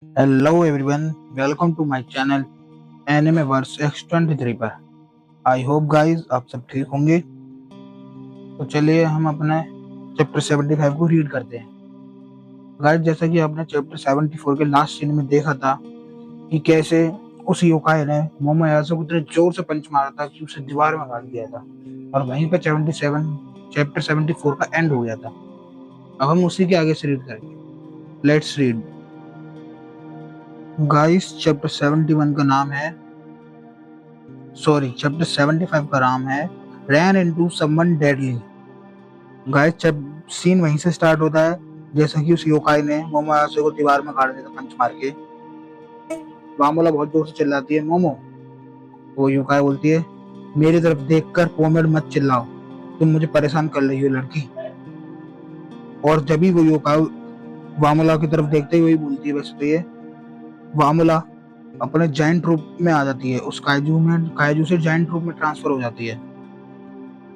Hello everyone, welcome to my channel Anime Verse X23 पर। I hope guys आप सब ठीक होंगे। तो चलिए हम अपने चैप्टर 75 को रीड करते हैं। गाइस जैसा कि आपने चैप्टर 74 के लास्ट सीन में देखा था कि कैसे उस योकाई ने मोमोयासु को इतने जोर से पंच मारा था कि उसे दीवार में गाड़ दिया था और वहीं पर 77 चैप्टर 74 का एंड हो गया था। अब हम उसी के आगे से रीड करेंगे। Let's read. गाइस चैप्टर 71 का नाम है चैप्टर 75 का नाम है ran into someone deadly. Guys जब सीन वहीं से स्टार्ट होता है जैसा कि उस योकाई ने मोमोयासु को दीवार में गाड़ दिया था पंच मार के। वामोला बहुत जोर से चिल्लाती है मोमो। वो योकाई बोलती है मेरी तरफ देखकर पोमेड मत चिल्लाओ, तुम मुझे परेशान कर रही हो लड़की। और जब भी वो योकाई वामोला की तरफ देखते ही वही बोलती है वैसे तो ये वामोला अपने जायंट रूप में आ जाती है, उस काइजू से जायंट रूप में ट्रांसफर हो जाती है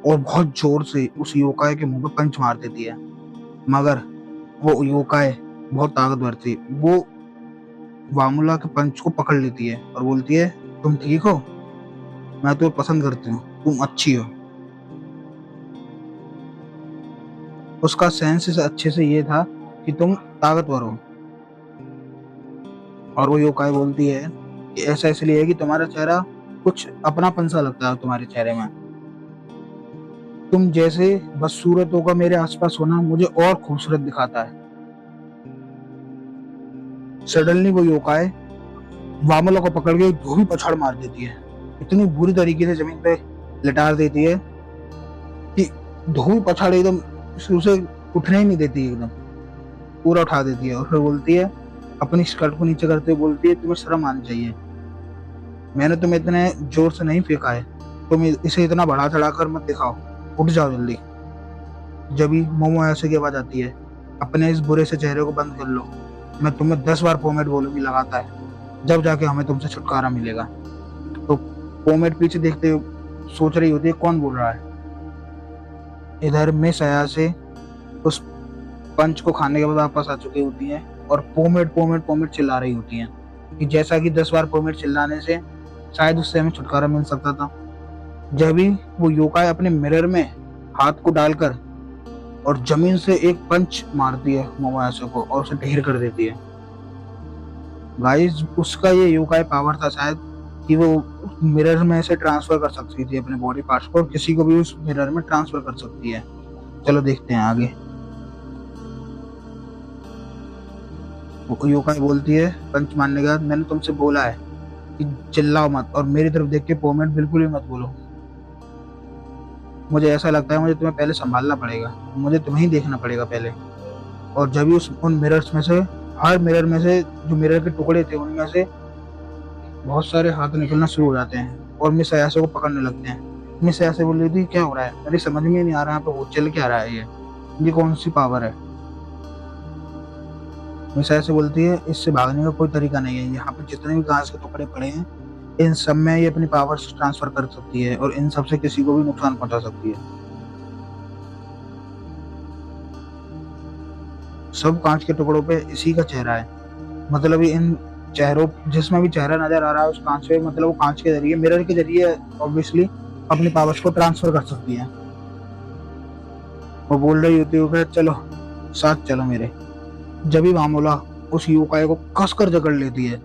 और बहुत जोर से उस योकाई के मुंह पे पंच मार देती है। मगर वो योकाई बहुत ताकतवर थी, वो वामुला के पंच को पकड़ लेती है और बोलती है तुम ठीक हो, मैं तुम्हें पसंद करती हूँ, तुम अच्छी हो। उसका सेंस इस अच्छे से ये था कि तुम ताकतवर हो। और वो योकाई बोलती है कि ऐसा इसलिए है कि तुम्हारा चेहरा कुछ अपनापन सा लगता है तुम्हारे चेहरे में, तुम जैसे बदसूरतों का मेरे आसपास होना मुझे और खूबसूरत दिखाता है। सडनली वो योकाई वामुला को पकड़ के धोबी पछाड़ मार देती है, इतनी बुरी तरीके से जमीन पे लटार देती है कि धोबी पछाड़ एकदम उसे उठने ही नहीं देती, एकदम पूरा उठा देती है। और फिर बोलती है अपनी स्कर्ट को नीचे करते हुए बोलती है तुम्हें शर्म आनी चाहिए, मैंने तुम्हें इतने जोर से नहीं फेंका है, तुम इसे इतना बढ़ा चढ़ा कर मत दिखाओ, उठ जाओ जल्दी। जब ही मोमो ऐसे की आवाज आती है अपने इस बुरे से चेहरे को बंद कर लो, मैं तुम्हें 10 बार पोमेट बोलूंगी लगाता है, जब जाके हमें तुमसे छुटकारा मिलेगा। तो पोमेट पीछे देखते हुए सोच रही होती है कौन बोल रहा है। इधर मिस अयासे उस पंच को खाने के बाद वापस आ चुकी होती है और पोमेट पोमेट पोमेट चिल्ला रही होती है कि जैसा कि 10 बार पोमेट चिल्लाने से शायद उससे हमें छुटकारा मिल सकता था। जब भी वो योकाई अपने मिरर में हाथ को डालकर और जमीन से एक पंच मारती है मोमोयासु को और उसे ढेर कर देती है। गाइस उसका ये योकाई पावर था शायद कि वो मिरर में से ट्रांसफर कर सकती थी अपने बॉडी पार्ट्स को और किसी को भी उस मिरर में ट्रांसफर कर सकती है। चलो देखते हैं आगे। वो योकाई बोलती है पंच मारने के बाद मैंने तुमसे बोला है कि चिल्लाओ मत और मेरी तरफ देख के पोमेट बिल्कुल भी मत बोलो। मुझे ऐसा लगता है मुझे तुम्हें पहले संभालना पड़ेगा, मुझे तुम्हें ही देखना पड़ेगा पहले। और जब भी उन मिरर्स में से हर मिरर में से जो मिरर के टुकड़े थे उनमें से बहुत सारे हाथ निकलना शुरू हो जाते हैं और मिस अयासे को पकड़ने लगते हैं। मिस अयासे बोल रही थी क्या हो रहा है, मेरी समझ में नहीं आ रहा है यहाँ पे वो चल क्या रहा है, ये कौन सी पावर है। मिस अयासे बोलती है इससे भागने का कोई तरीका नहीं है, यहाँ पे जितने भी घास के टुकड़े पड़े हैं इन सब में ये अपनी पावर ट्रांसफर कर सकती है और इन सब से किसी को भी नुकसान पहुंचा सकती है। सब कांच के टुकड़ों पे इसी का चेहरा है, मतलब इन चेहरों जिसमें भी चेहरा नजर आ रहा है उस कांच पे, मतलब वो कांच के जरिए मिरर के जरिए ऑब्वियसली अपनी पावर्स को ट्रांसफर कर सकती है। वो बोल रही होती है चलो साथ चलो मेरे। जब भी वामुला उस योकाई को कसकर जकड़ लेती है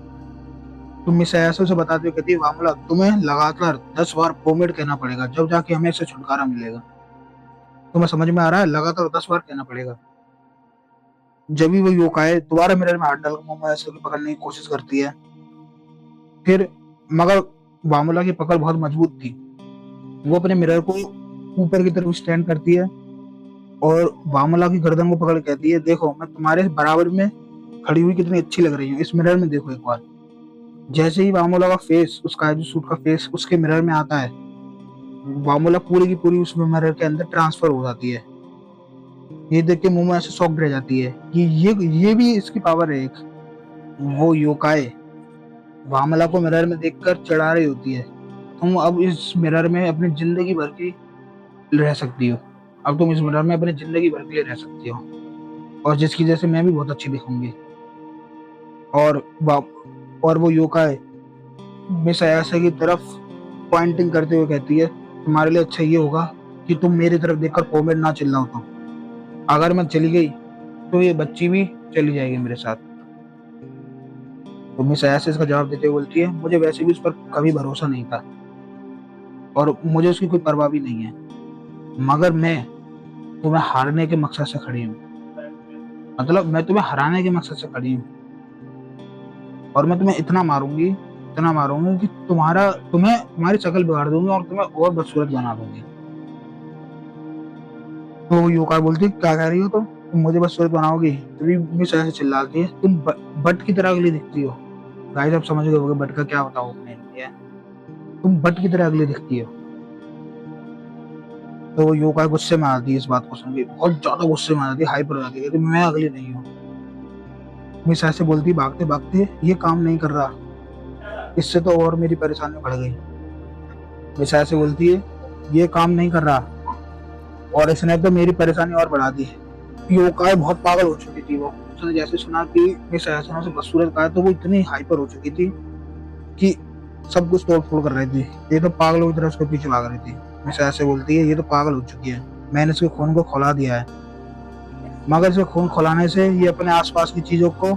तो मिस अयासे से बताती है कहती है वामुला तुम्हें लगातार 10 बार पोमेट कहना पड़ेगा जब जाके हमें इससे छुटकारा मिलेगा। तुम्हें समझ में आ रहा है, लगातार 10 बार कहना पड़ेगा। जब भी वो योकाई दोबारा मिरर में हाथ डालकर मोमोयासु को पकड़ने की कोशिश करती है फिर, मगर वामुला की पकड़ बहुत मजबूत थी। वो अपने मिरर को ऊपर की तरफ स्टैंड करती है और वामुला की गर्दन को पकड़ कहती है देखो मैं तुम्हारे बराबर में खड़ी हुई कितनी अच्छी लग रही हूँ, इस मिरर में देखो एक बार। जैसे ही वामुला का फेस, उसका जो सूट का फेस उसके मिरर में आता है, वामुला पूरी की पूरी उस मिरर के अंदर ट्रांसफर हो जाती है। ये देख के मोमो ऐसे शॉक्ड रह जाती है कि ये भी इसकी पावर है एक। वो योकाई वामला को मिरर में देखकर चढ़ा रही होती है तुम अब इस मिरर में अपनी जिंदगी भर की रह सकती हो, अब तुम इस मिरर में अपनी जिंदगी भर के लिए रह सकती हो और जिसकी वजह से मैं भी बहुत अच्छी दिखूंगी। और और वो योकाई मिस अयासे की तरफ पॉइंटिंग करते हुए कहती है, तुम्हारे लिए अच्छा ये होगा कि तुम मेरी तरफ देखकर कोमेट ना चिल्लाओ। तो अगर मैं चली गई तो ये बच्ची भी चली जाएगी मेरे साथ। तो मिस अयासे इसका जवाब देते हुए बोलती है, मुझे वैसे भी उस पर कभी भरोसा नहीं था और मुझे उसकी कोई परवाह भी नहीं है, मगर मैं तुम्हें हारने के मकसद से खड़ी हूँ। मतलब मैं तुम्हें हराने के मकसद से खड़ी हूँ और मैं तुम्हें इतना मारूंगी कि तुम्हारी शक्ल बिगाड़ दूंगी और तुम्हें और बदसूरत बना दूंगी। तो युवका बोलती है, क्या कह रही हो तुम मुझे बदसूरत बनाओगी? तभी मिस ऐसे चिल्लाती है, तुम बट की तरह अगली दिखती हो। गाइस आप समझ गए होंगे बट का क्या होता है। तुम बट की तरह अगली दिखती हो। तो वो युवका गुस्से में आती है, इस बात को सुन के बहुत ज्यादा गुस्से में आती है, हाइपर हो जाती है कि मैं अगली नहीं हूँ। मिस ऐसे बोलती, भागते भागते ये काम नहीं कर रहा, इससे तो और मेरी परेशानी बढ़ गई। मिस ऐसे बोलती है, ये काम नहीं कर रहा और इसने तो मेरी परेशानी और बढ़ा दी। योकाई बहुत पागल हो चुकी थी। वो उसने जैसे सुना कि मिस अयासे से बदसूरत कहा तो वो इतनी हाइपर हो चुकी थी कि सब कुछ तोड़ फोड़ कर रही थी। ये तो पागलों की तरह उसके पीछे भाग रही थी। मिस अयासे बोलती है, ये तो पागल हो चुकी है, मैंने इसके खून को खौला दिया है, मगर इसके खून खौलाने से ये अपने आसपास की चीजों को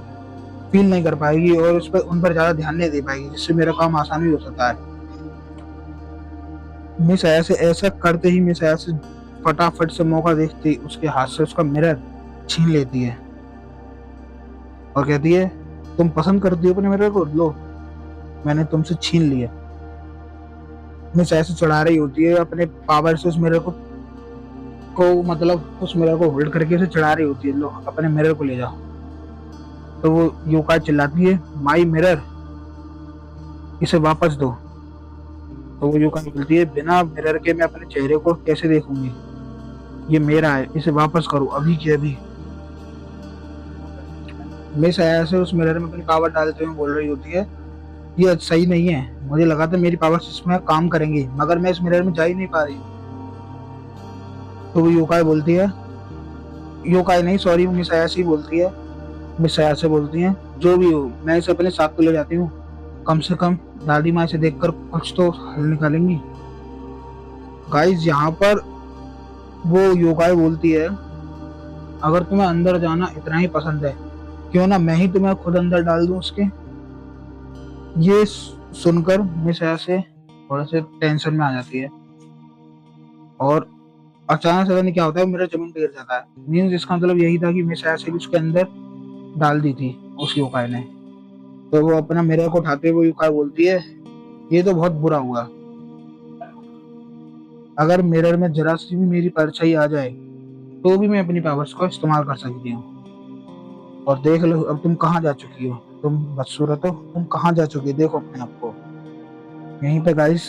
फील नहीं कर पाएगी और उन पर ज्यादा ध्यान नहीं दे पाएगी, जिससे मेरा काम आसान भी हो सकता है। मिस अयासे ऐसा करते ही मिस अयासे फटाफट से मौका देखती उसके हाथ से उसका मिरर छीन लेती है और कहती है, तुम पसंद करती हो अपने मिरर को, लो मैंने तुमसे छीन लिया। मिस ऐसे चढ़ा रही होती है अपने पावर से उस मिरर को मतलब उस मिरर को होल्ड करके उसे चढ़ा रही होती है, लो अपने मिरर को ले जाओ। तो वो योकाई चिल्लाती है, माई मिरर, इसे वापस दो। तो वो योकाई बोलती है, बिना मिरर के मैं अपने चेहरे को कैसे देखूंगी, ये मेरा है, इसे वापस करो अभी के अभी। मिस ऐसे उस मिरर में अपनी पावर डालते हुए बोल रही होती है, ये सही नहीं है, मुझे लगा था मेरी पावर्स इसमें काम करेंगी, मगर मैं इस मिरर में जा ही नहीं पा रही। तो वो योकाई बोलती है, योकाई नहीं सॉरी मिस अयासे बोलती है, मिस अयासे बोलती है, जो भी हो मैं इसे अपने साथ तो ले जाती हूँ, कम से कम दादी माँ इसे देखकर कुछ तो हल निकालेंगी। गाइस यहाँ पर वो योकाई बोलती है, अगर तुम्हें अंदर जाना इतना ही पसंद है, क्यों ना मैं ही तुम्हें खुद अंदर डाल दूं उसके। ये सुनकर मिस अयासे थोड़े से टेंशन में आ जाती है और अचानक से नहीं क्या होता है, मेरा जमीन पे गिर जाता है। मीन्स इसका मतलब यही था कि मिस अयासे उसके अंदर डाल दी थी उस योकाई ने। तो वो अपना मिरर को उठाते हुए योकाई बोलती है, ये तो बहुत बुरा हुआ, अगर मिरर में जरा सी भी मेरी परछाई आ जाए तो भी मैं अपनी पावर्स को इस्तेमाल कर सकती हूँ। और देख लो अब तुम कहाँ जा चुकी हो, तुम बदसूरत हो, तुम कहाँ जा चुकी हो, देखो अपने आप को। यहीं पे गाइस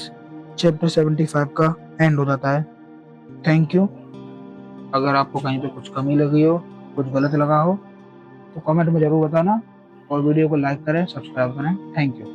चैप्टर 75 का एंड हो जाता है। Thank you. अगर आपको कहीं पे कुछ कमी लगी हो, कुछ गलत लगा हो तो कमेंट में जरूर बताना और वीडियो को लाइक करें, सब्सक्राइब करें। Thank you.